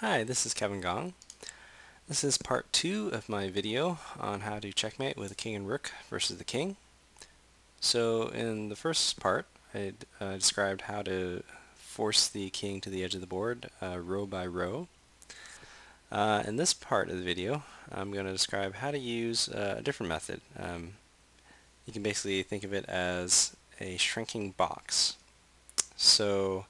Hi, this is Kevin Gong. This is part 2 of my video on how to checkmate with the king and rook versus the king. So in the first part, I described how to force the king to the edge of the board row by row. In this part of the video, I'm going to describe how to use a different method. You can basically think of it as a shrinking box. So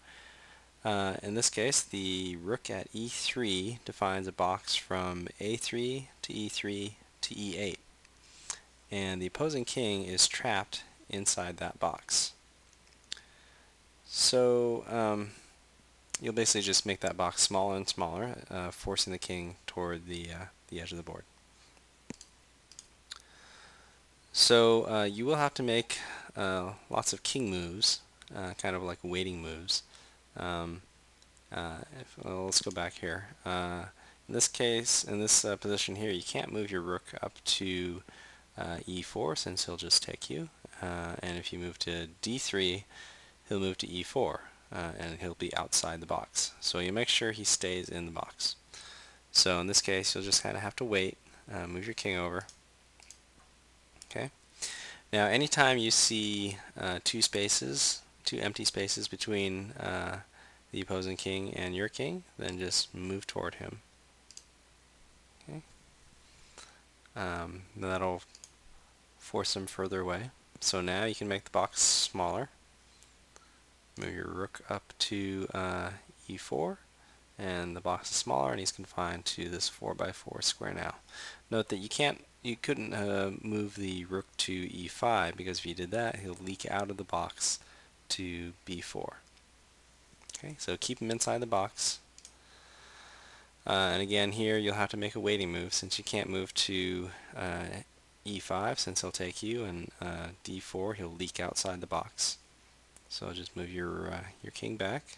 in this case, the rook at e3 defines a box from a3 to e3 to e8, and the opposing king is trapped inside that box. So you'll basically just make that box smaller and smaller, forcing the king toward the edge of the board. So you will have to make lots of king moves, kind of like waiting moves. Well, let's go back here. In this case, in this position here, you can't move your rook up to e4 since he'll just take you. And if you move to d3, he'll move to e4 and he'll be outside the box. So you make sure he stays in the box. So in this case, you'll just kind of have to wait, move your king over. Okay. Now, anytime you see two empty spaces between the opposing king and your king, then just move toward him. Okay. That'll force him further away. So now you can make the box smaller. Move your rook up to e4, and the box is smaller, and he's confined to this 4x4 square now. Note that you couldn't move the rook to e5 because if you did that, he'll leak out of the box to b4. Okay, so keep him inside the box. And again, here you'll have to make a waiting move since you can't move to e5 since he'll take you, and d4 he'll leak outside the box. So just move your king back.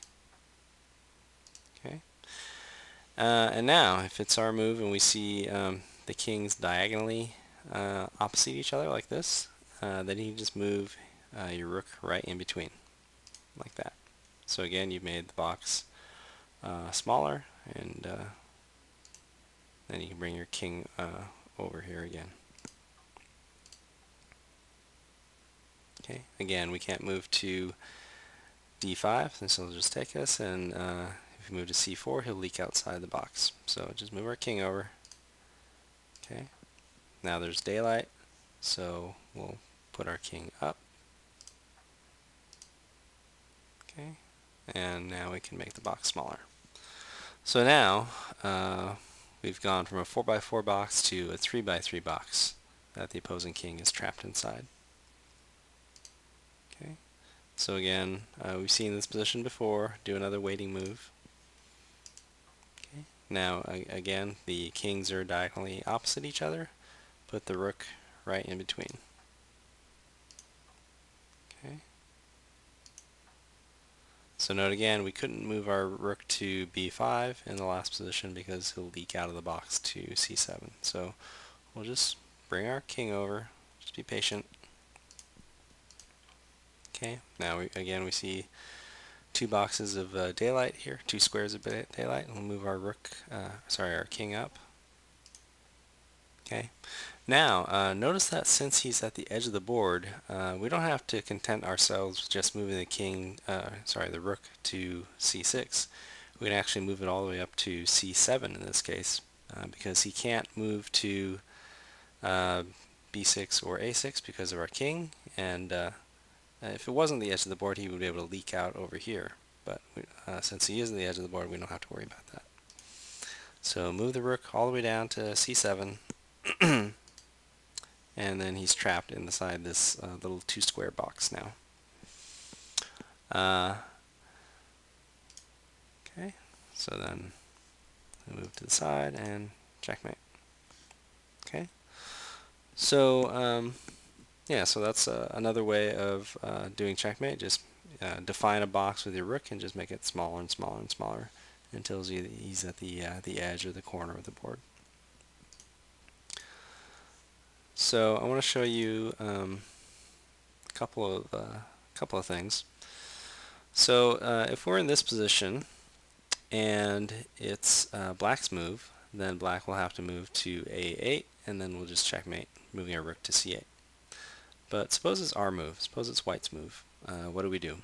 Okay. And now, if it's our move and we see the kings diagonally opposite each other like this, then you can just move your rook right in between, like that. So again, you've made the box smaller, and then you can bring your king over here again. Okay, again, we can't move to d5 since he'll just take us, and if we move to c4, he'll leak outside the box. So just move our king over. Okay, now there's daylight, so we'll put our king up. Okay, and now we can make the box smaller. So now we've gone from a 4x4 box to a 3x3 box that the opposing king is trapped inside. Okay, so again, we've seen this position before. Do another waiting move. Okay, now again, the kings are diagonally opposite each other. Put the rook right in between. Okay. So note again, we couldn't move our rook to b5 in the last position because he'll leak out of the box to c7. So we'll just bring our king over. Just be patient. Okay, now again we see two boxes of daylight here, two squares of daylight. We'll move our our king up. Okay. Now, notice that since he's at the edge of the board, we don't have to content ourselves with just moving the rook to c6. We can actually move it all the way up to c7 in this case, because he can't move to b6 or a6 because of our king, and if it wasn't the edge of the board, he would be able to leak out over here. But since he is on the edge of the board, we don't have to worry about that. So move the rook all the way down to c7. And then he's trapped inside this little two-square box now. Okay, so then we move to the side and checkmate. Okay, so yeah, so that's another way of doing checkmate. Just define a box with your rook and just make it smaller and smaller and smaller until he's at the edge or the corner of the board. So I want to show you a couple of things. So if we're in this position and it's black's move, then black will have to move to a8, and then we'll just checkmate, moving our rook to c8. But suppose it's our move, suppose it's white's move. What do?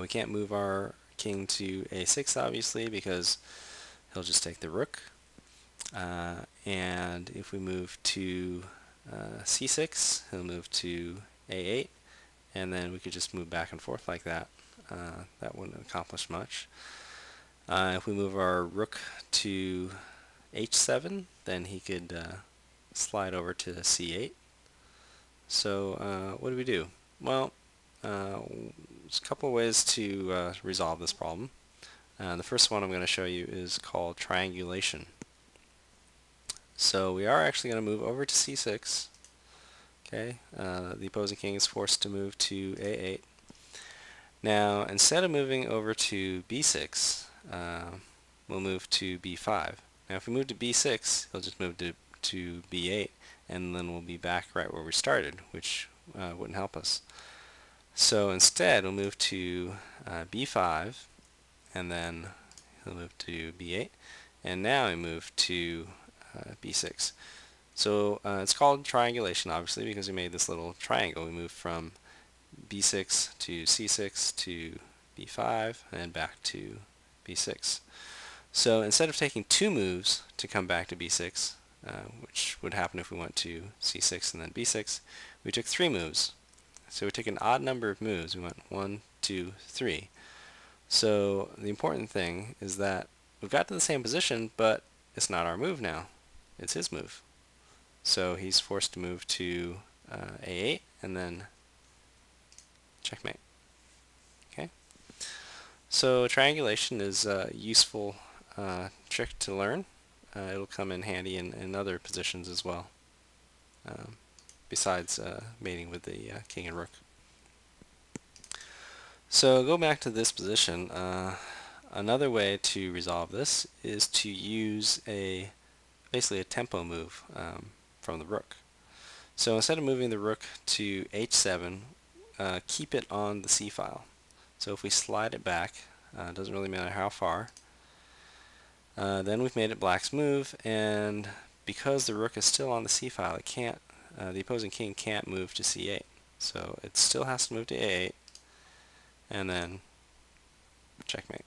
We can't move our king to a6, obviously, because he'll just take the rook. And if we move to c6, he'll move to a8, and then we could just move back and forth like that. That wouldn't accomplish much. If we move our rook to h7, then he could slide over to c8. So what do? Well, there's a couple of ways to resolve this problem. The first one I'm going to show you is called triangulation. So we are actually going to move over to c6. Okay, the opposing king is forced to move to a8. Now, instead of moving over to b6, we'll move to b5. Now, if we move to b6, he'll just move to b8, and then we'll be back right where we started, which wouldn't help us. So instead, we'll move to b5, and then he'll move to b8, and now we move to b6. So it's called triangulation, obviously, because we made this little triangle. We moved from b6 to c6 to b5 and back to b6. So instead of taking 2 moves to come back to b6, which would happen if we went to c6 and then b6, we took 3 moves. So we took an odd number of moves. We went 1, 2, 3. So the important thing is that we've got to the same position, but it's not our move now. It's his move. So he's forced to move to a8 and then checkmate. Okay. So triangulation is a useful trick to learn. It'll come in handy in other positions as well, besides mating with the king and rook. So go back to this position. Another way to resolve this is to use basically a tempo move from the rook. So instead of moving the rook to h7, keep it on the c file. So if we slide it back, it doesn't really matter how far, then we've made it black's move, and because the rook is still on the c file, it can't, the opposing king can't move to c8. So it still has to move to a8, and then checkmate.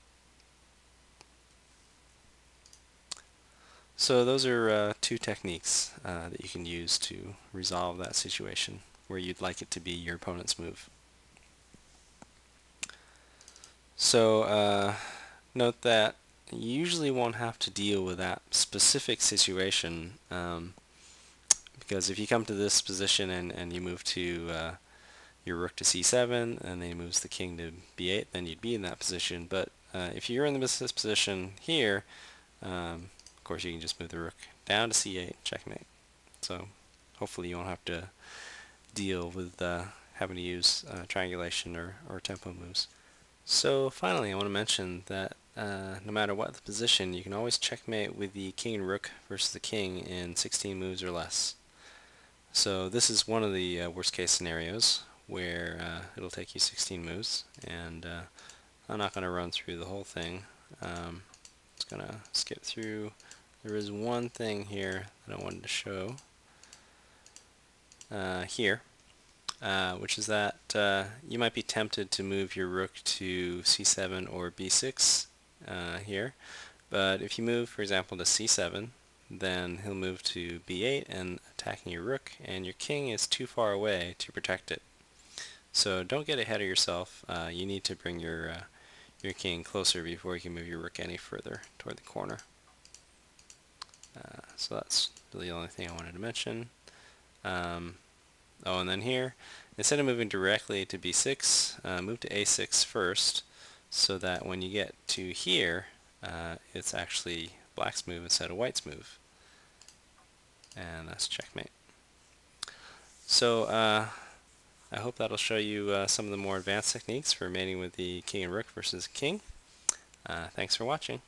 So those are 2 techniques that you can use to resolve that situation where you'd like it to be your opponent's move. So note that you usually won't have to deal with that specific situation, because if you come to this position and you move to your rook to c7 and then he moves the king to b8, then you'd be in that position. But if you're in this position here, of course you can just move the rook down to c8, checkmate. So hopefully you won't have to deal with having to use triangulation or tempo moves. So finally I want to mention that no matter what the position, you can always checkmate with the king and rook versus the king in 16 moves or less. So this is one of the worst case scenarios where it'll take you 16 moves, and I'm not going to run through the whole thing. Just going to skip through. There is one thing here that I wanted to show here, which is that you might be tempted to move your rook to c7 or b6 here, but if you move, for example, to c7, then he'll move to b8 and attacking your rook, and your king is too far away to protect it. So don't get ahead of yourself. You need to bring your king closer before you can move your rook any further toward the corner. So that's really the only thing I wanted to mention. Oh, and then here, instead of moving directly to b6, move to a6 first, so that when you get to here, it's actually black's move instead of white's move. And that's checkmate. So I hope that'll show you some of the more advanced techniques for mating with the king and rook versus king. Thanks for watching.